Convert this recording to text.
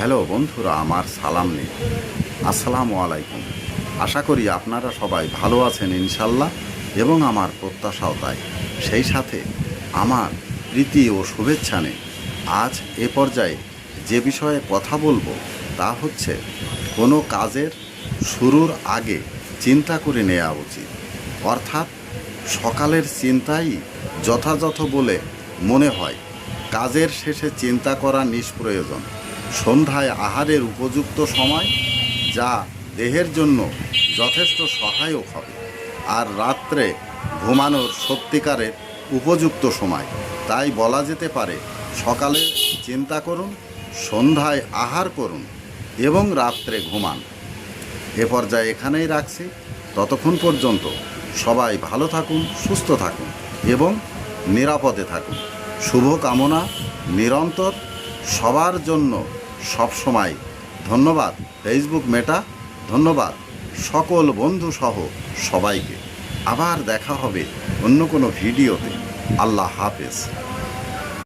Hello বন্ধুরা, আমার সালাম নেই। আসসালামু আলাইকুম। আশা করি আপনারা সবাই ভালো আছেন ইনশাল্লাহ, এবং আমার প্রত্যাশাও তাই। সেই সাথে আমার প্রীতি ও শুভেচ্ছা নেই। আজ এ পর্যায়ে যে বিষয়ে কথা বলবো তা হচ্ছে, কোনো কাজের শুরুর আগে চিন্তা করে নেওয়া উচিত। অর্থাৎ সকালের চিন্তাই যথাযথ বলে মনে হয়। কাজের শেষে চিন্তা করা নিষ্প্রয়োজন। সন্ধ্যায় আহারের উপযুক্ত সময়, যা দেহের জন্য যথেষ্ট সহায়ক হবে। আর রাত্রে ঘুমানোর সত্যিকারের উপযুক্ত সময়। তাই বলা যেতে পারে, সকালে চিন্তা করুন, সন্ধ্যায় আহার করুন এবং রাত্রে ঘুমান। এ পর্যায়ে এখানেই রাখছি। ততক্ষণ পর্যন্ত সবাই ভালো থাকুন, সুস্থ থাকুন এবং নিরাপদে থাকুন। শুভ কামনা নিরন্তর সবার জন্য সবসময়। ধন্যবাদ ফেসবুক মেটা, ধন্যবাদ সকল বন্ধু সহ সবাইকে। আবার দেখা হবে অন্য কোনো ভিডিওতে। আল্লাহ হাফেজ।